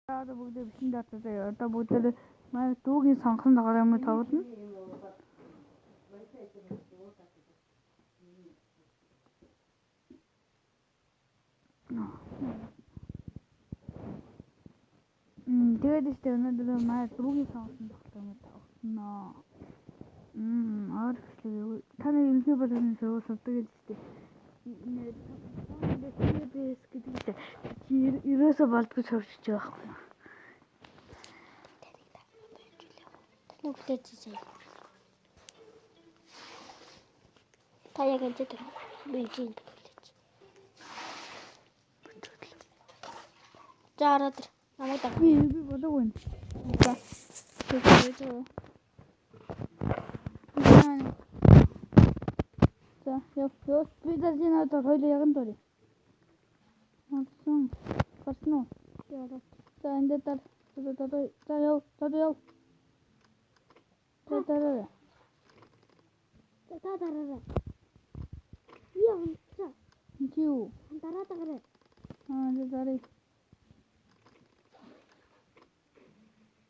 Одоо бүгдээ бисэн датаа одоо бүгдээ манай дүүгийн сонгосон тоглоом юм тоглоно. Тэгээд ихтэй өнөөдөр манай дүүгийн сонгосон тоглоом тоглоно. Аар таны энэ болон шоу савдаг гэдэг чинь ерөөсө болдгоо сурчиж байгаа байхгүй. Нүгтэй чижээ. Таяг энэ дээр бийжин гэж. Жаарад намайг даа. Би болоогүй. За. За, ёо би дазина одоо хоёул яган дөрий. Онсон. Хосно. Яа. За энэ дээр за ёо. Татараа. Яа онцоо. Киу. Дараа. Дарий.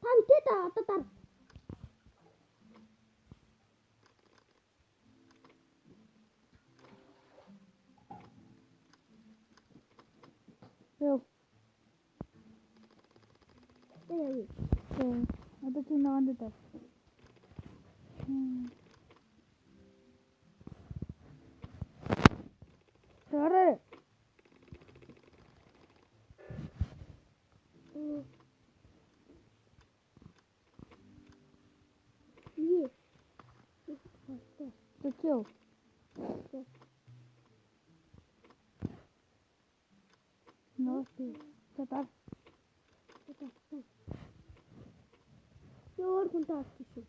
Тантэта одоо. Ёо. Яа. Одоо чи наванд даа. Сарай. Токио. Носи. Татар. Ёор хүнтэй авчих шүү.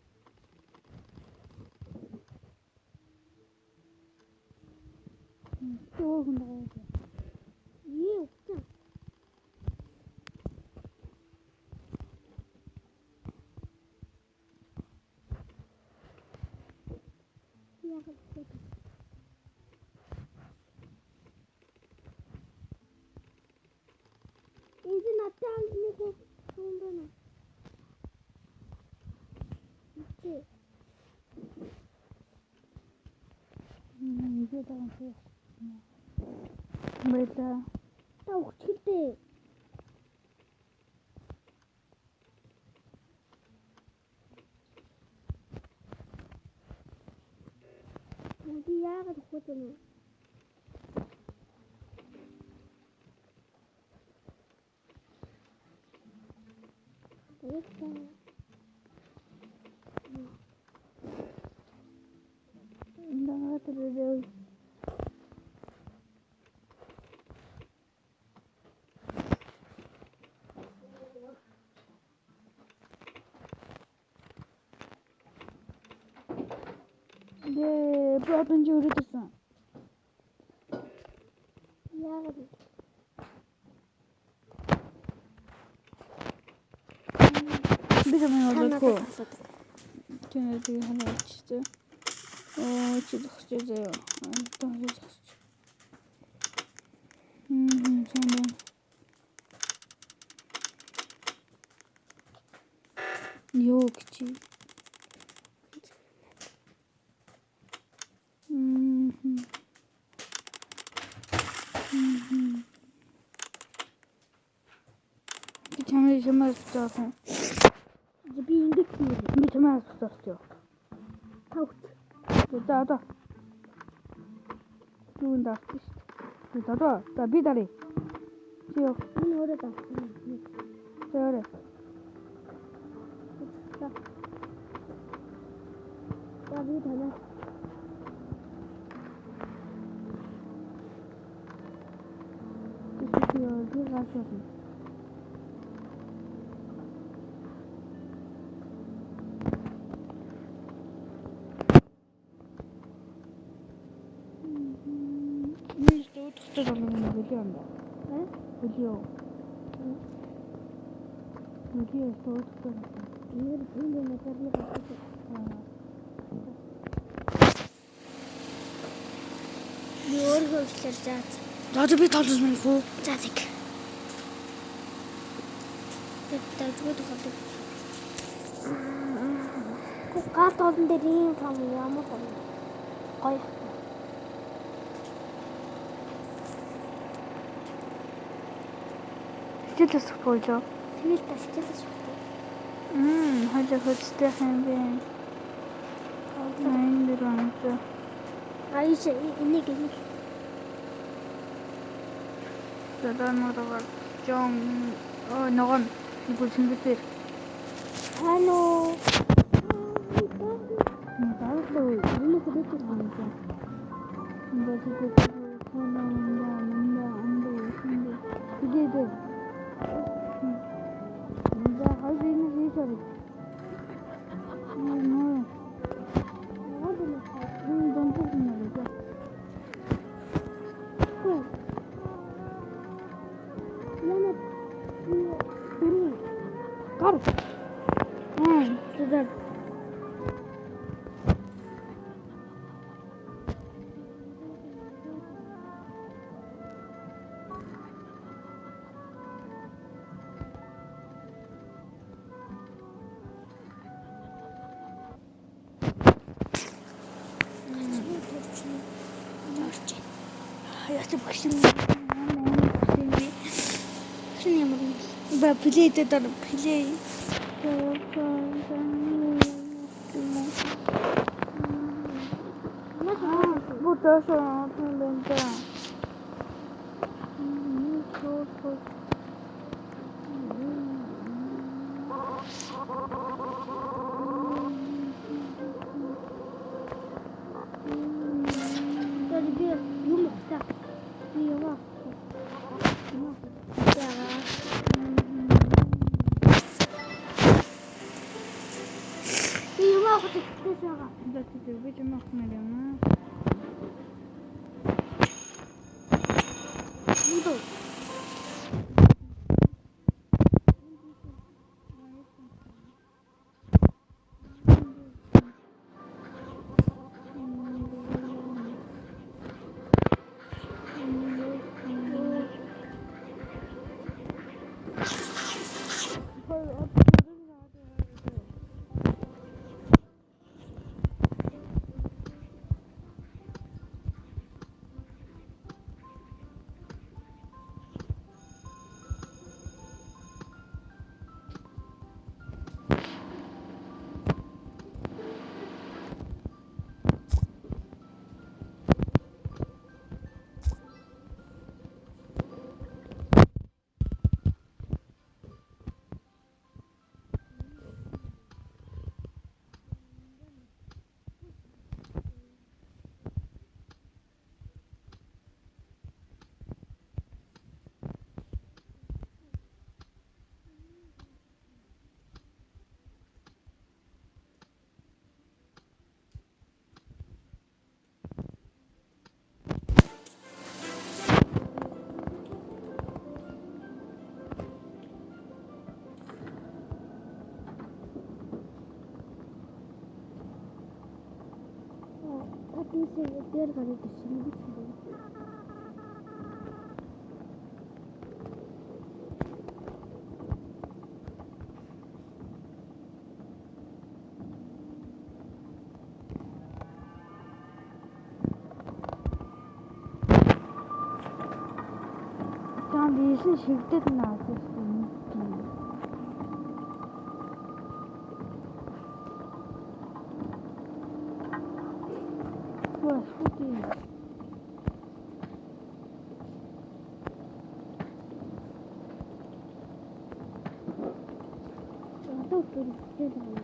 Ёор хүнтэй. Үгүй. Энд натаан нэг хүндэн. Иди таамтай. Мэта. Тавчтэй. Муди яагаад хөтөн үү? Протон жирэтсэн. Яагаад? Би замаа болохгүй. Тэнийг ханаач. Чи зогсож заяа. Одоо зогсож. Сайн. Ёо чи. Чамайг заахан. Би ингэж Би чамайг заачих. тавч. Одоо. Юунд авчих шүү. За би дарыг. Чи юу? Энэ өөрөө тавч. Зөөрэ. За би танаа. Би гашаа. Что там на видео? Видео. Видео что это? Мир фильм на тарне. Ёор хөвчлэрчээд. За би толгоос мөн хөө. За тэг. Тэгтээ зүгээр гарт олон дээр ийм том ямар гоё. Хичээл засах болж юу? Тэгэл тасчихсан шүү дээ. Хажаа хөдөлтэй юм бэ. Найн дөрөв. Айш энийг Задануугаар жон ногоон бүсэндээр. Хано. Даалуу энэ хөдөлж байгаа юм. Бэжтэй Ястэ багш юм. Шин ямар юм. Ба плейтэй дор плей. Будашаа тэндэ. Гэж юм ахмаар юм. Мудо. Дээр гараад ирсэн юм байна. Там дийсэн шигдэд наадсан юм. Вау, шүтээ. Одоо бүрдээ байна.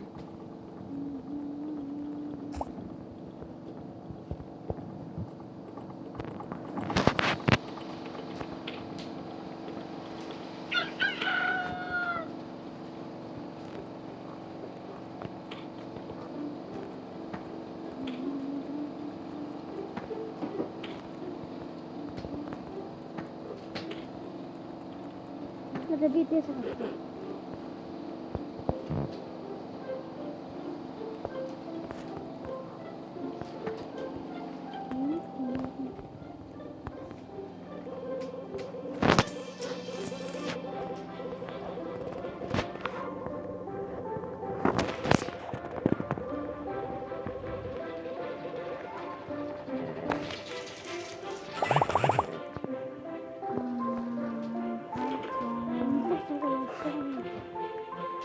Ada di desa.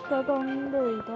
있어도 힘들다.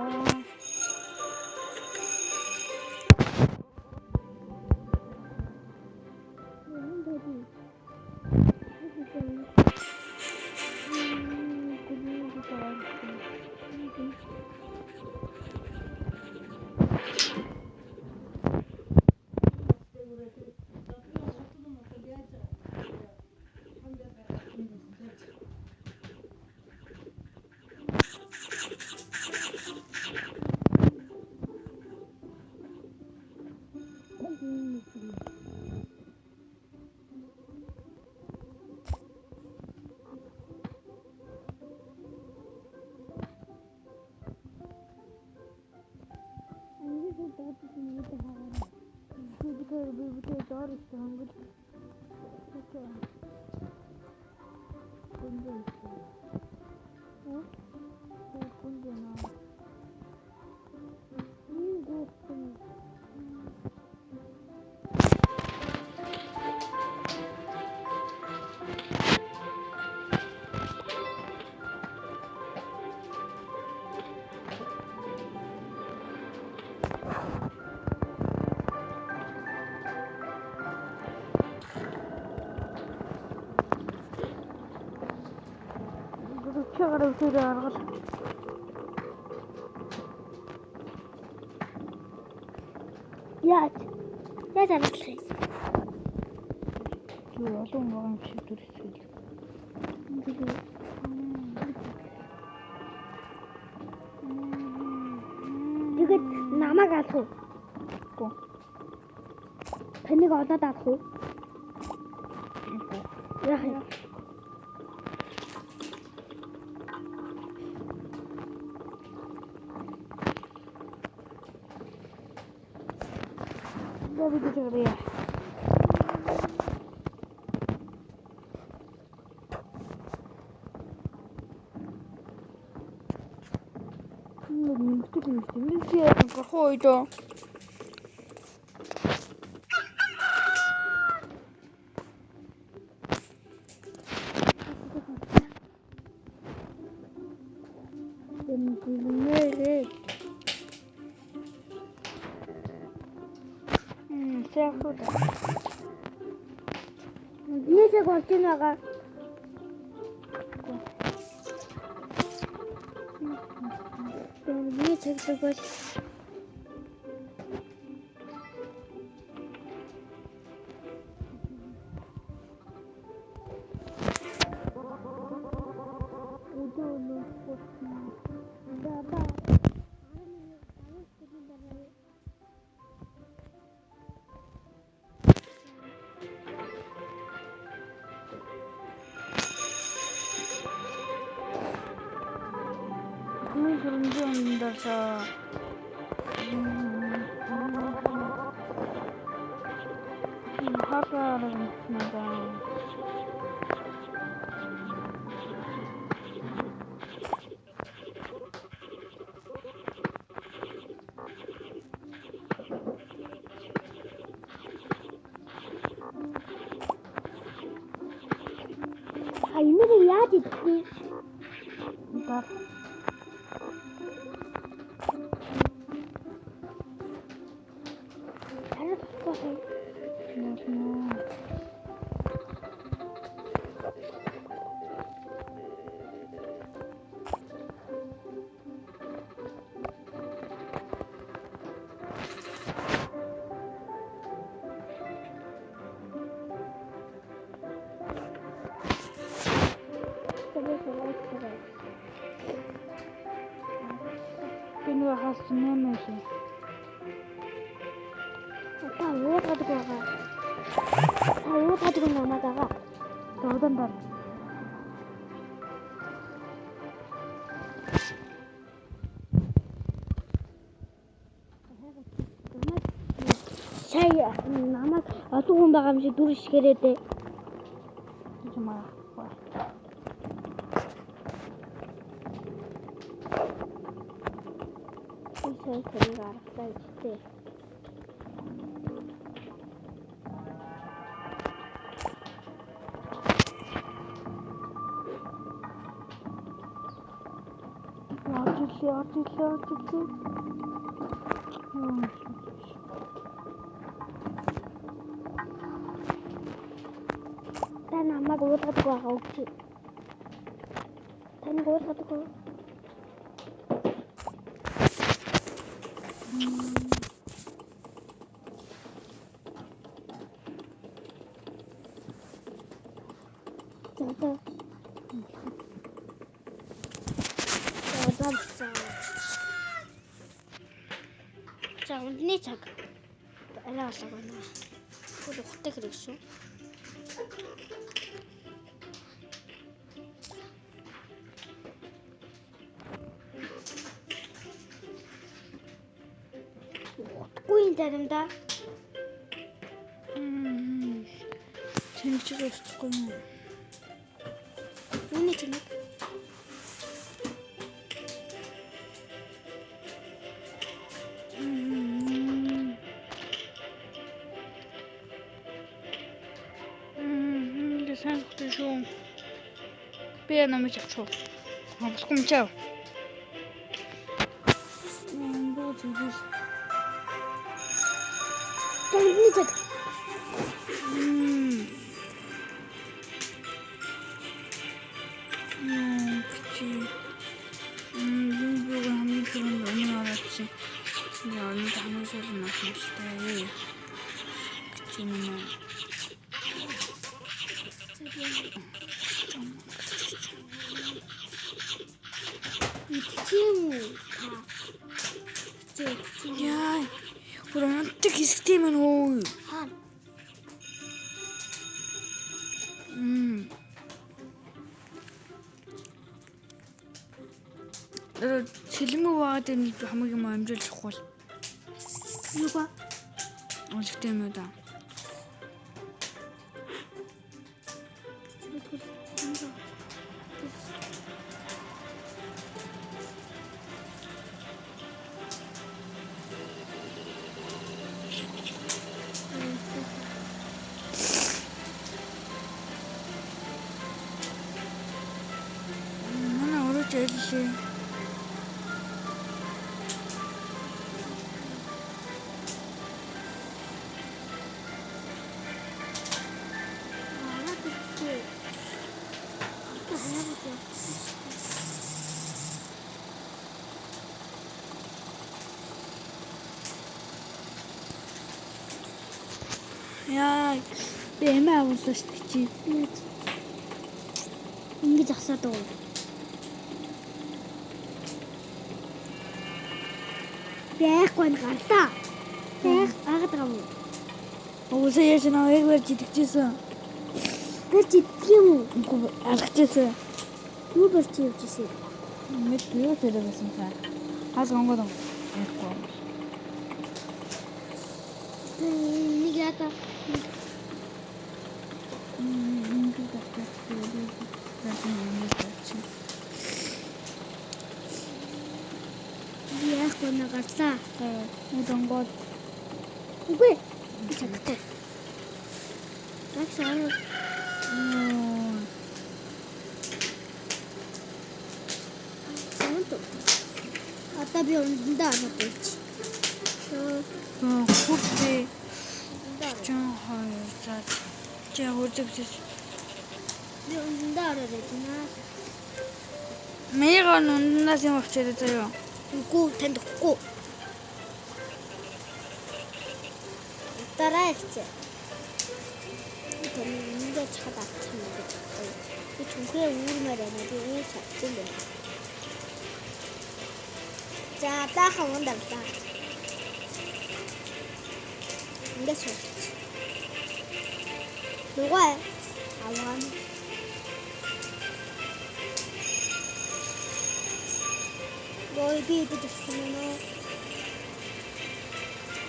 Чагараа төрөө аргал. Яаж аргалах юм? Юу олон байгаа юм шиг дүрсэл. Тэгээд намайг алах уу? Гоо. Таныг олоод авах уу? Яах юм? Давид чагараа. Хойдоо. Сайхуда. Нээсээ голж ийн байгаа. Миний цэгцэг бол 그런데서 화가를 나가 이 노래 яаж идэх 나 그녀가 할수 있는 것이 오빠 왜 가지고 가? 왜 가지고 나가다가 너던다 сая намайг олон хүн байгаа юм шиг дүр шигээрээ дээ. 좀 마. сая тэрийг аргатай ичтэй. Та намайг уулгадаг байгаа үг чи. Таны уулгадаг уу? За. За үнэний цаг. Арай алга байна. Гол ухтай хэрэг шүү. Ухтгүй заримдаа. Тэнэг ч устгүй юм. Үүний тэнэг. Сайн хөхтэй шүү. Би намайг авчих. Авахгүй юм чав. Боо зүгээс. Тэнэгний цаг. Я не знаю, что это нахуй. Почему? Яй, романтик хэсэгтэй мэн хөө. Хаа. Сэлмэг байгаад энэ хамгийн юм амжилт чухал. Юу ба? Өлегтэй юм уу да. Манай өөрөө ч яллээ. Яа, би эмээ агууллаа шүү дээ чи. Ингэж асаад уу. Яахгүй гарлаа. Агаад байгаа юм. Өөсөө яаж нэг барьж идчихсэн. Барьж идэх юм уу? Үгүй алгачээсэн. Юу барьж явжсэн? Мэд юу тэрэгсэн та. Хас гонгод яахгүй. Нэг яата. Яахгүй нагарлаа. Удангод. Үгүй. Чагтай. Таксаа. Одоо би өндөө аваад байж. Хүртээ. Чон хоёр за. Чи хурцэгчээс. Би өндөө аваад байна. Мэйг өнөөс юм авчирээ заяа. Үгүй танд өгөхгүй. Дараа ихчээ. Тэний ингээд чад авчих юм гэж байна. Би түнхээ үүрмээр байна. Би үүр чадсан байна. За таахан ундарлаа. Ингээд шууд. Дугай. Аваа. Ой би идчихсэн юм уу?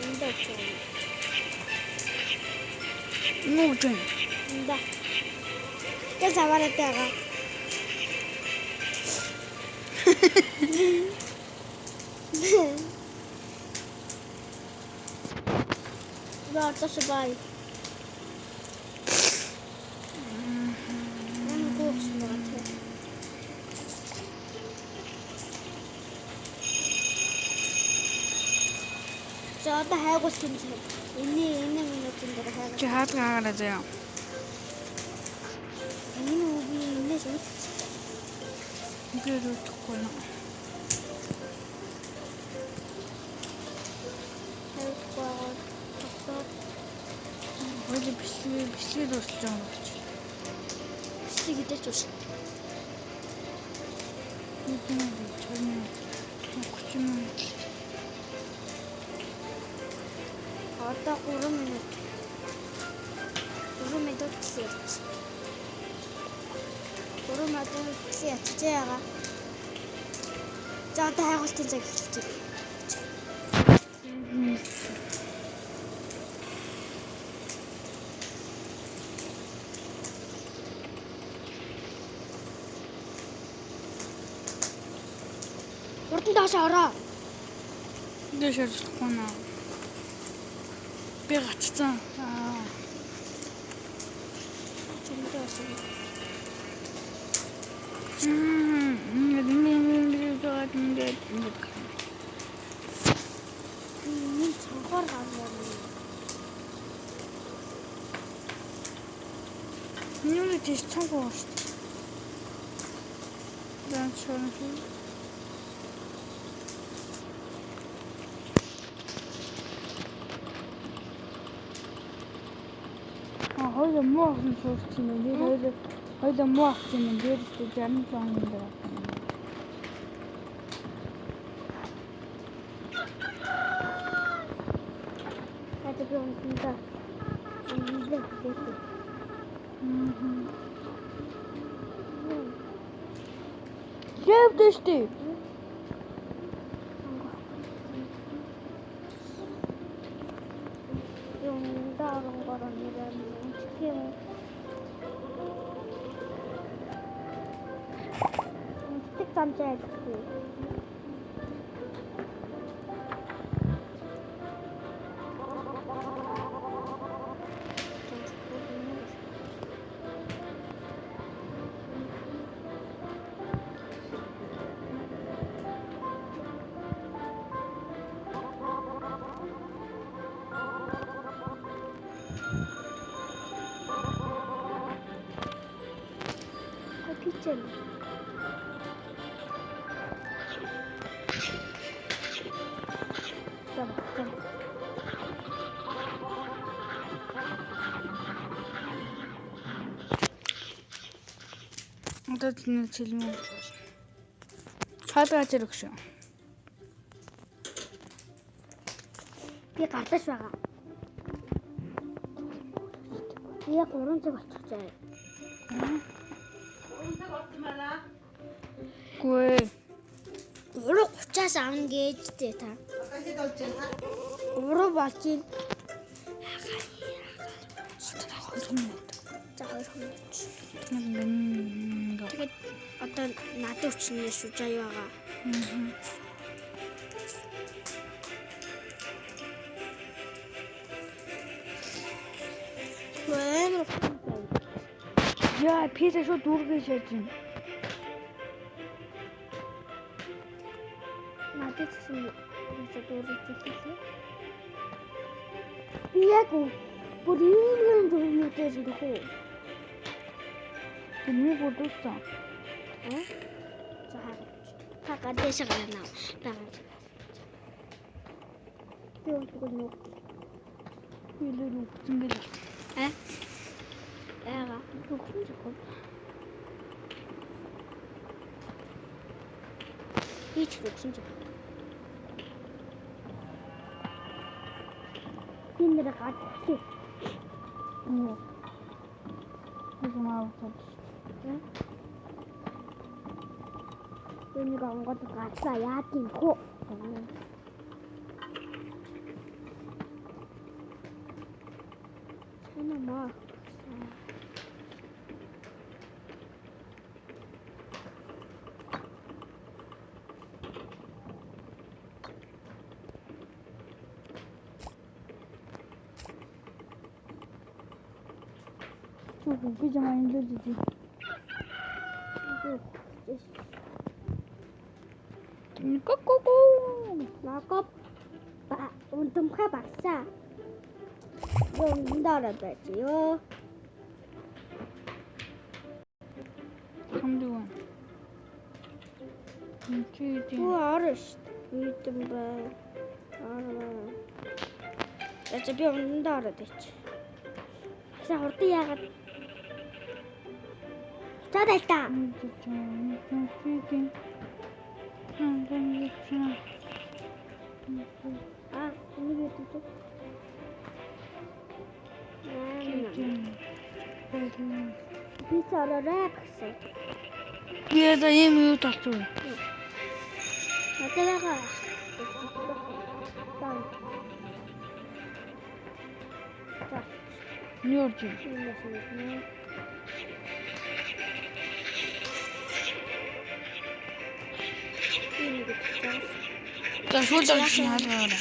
Эндээ ч юм. Нүгэн. Да. Тэ саваратайгаа. Яаташ бай. Мэн гоос мөрөт. одоо хайгуулсан юм. Энэ минутын дээр хайгуул. Чи хаагаад заяа. Энэ үгүй энэс үл. Ингээд утахгүй наа. Хайгуул. Тогтоод Хойд бичлэг дуусч байгаа юм байна. бичлэг идэж үш. Одоо 3 минут. 3 минут хийх. 3 минут хийх яага. За одоо хайгуултын цаг эхэлчихэ. Урдан дааш ороо. Дэш ажиллахгүй наа. Би гаццсан. Чимдээ орсон. Миний цонхоор гарна. Нүрэ тийш цонхоо шүү. Дан чон. Хоёул муу ахын суурч юм байна. Хоёул муу ах юм дээр ихтэй 67 он дээр. Хатаг юмда. Жевдэштэй. Юмда оронгороо нэрэн тийм. Тэг замжаа гэдэг. Kitchen. Come. Одоо энэ цэлмээ. Цаадаа зэрэг шүү. Би гарташ байгаа. Би 3 цаг болчихжээ. Гүй. 3:30-аас авна гэжтэй та. Уруу болж ийн. За 2 минут. Тэгээд одоо надад өчнөө шүү заяа байгаа. Яа, пиза шүү дүүргэж шааж байна. Надад чинь дүүргэж хэлээ. Би яг бүр ийм дүүргэж ирэх үү? Тэний бодсон. За та гадааш гарна. Бага. Би үгүй Билээ үгцэн гэл. Яга. Үгцэн. Хийч үгцэн. Тинэр гацчих. Энэ гонгод гацлаа яа тийм хөө. Мама. Би жамаа энэ л дээ. Накоп. Унтамхай барсан. Унтаараа байж ёо. хамдуун. Чиди. Оо арш. Үйдэн бай. Аа. Яа би унтаараа дэч. Аса хурдан яагаад Чадалта. Чиди. Энийг үүдээ. Би цаараа гэсэн. Яда юм юу тасгүй. Надалгаа. Нёрч. За шулдаж наалаа.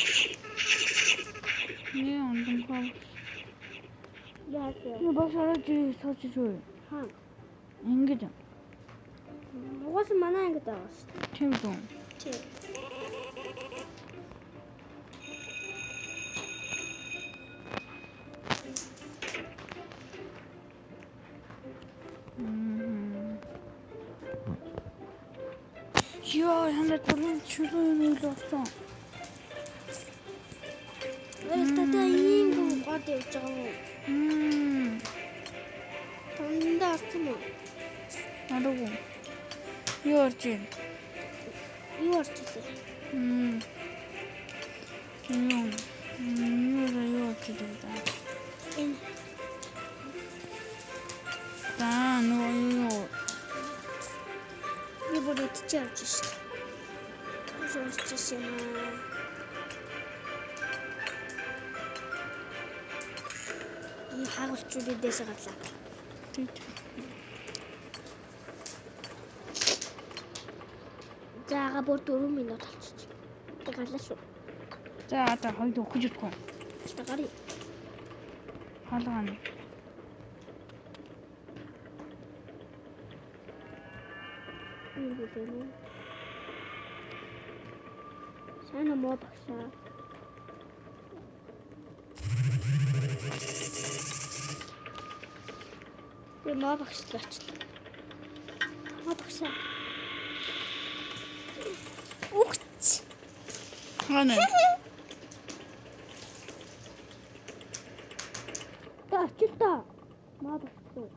Не ондом хав. Яа. Ну багшаа чи сочж юу? Хаа. Ингэж. Угаас манай ангид байгаа шүү дээ. Тийм үү? Тий. Яа, ханад бүрэн чулуу юм уу болсон. Тата ийм гот явж байгаа юм. Тандаа орсон уу? Аруу. Ёрч. Юу орчихлээ? Ёрч дээ. Энэ Та нөө би бүр идчих явж шүү дээ. Шуурч юм аа. И хагуулч үдээс гарлаа. Заага бүр 4 минут болчих. Гарлаа шүү. за та хоёул өгч утгүй. Гари. Хаалгана. Юу гэдэг вэ? Сайн мод багшаа. Би мод багшлаа очлоо. Мод багшаа. Ухч. Хана. Та мод багшлаа.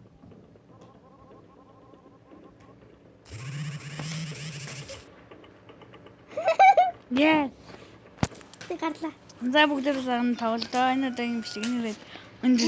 Yes. Тэг гарлаа. За бүгдээ сайн тоглолоо. Энэ одоо юм биш. Энэ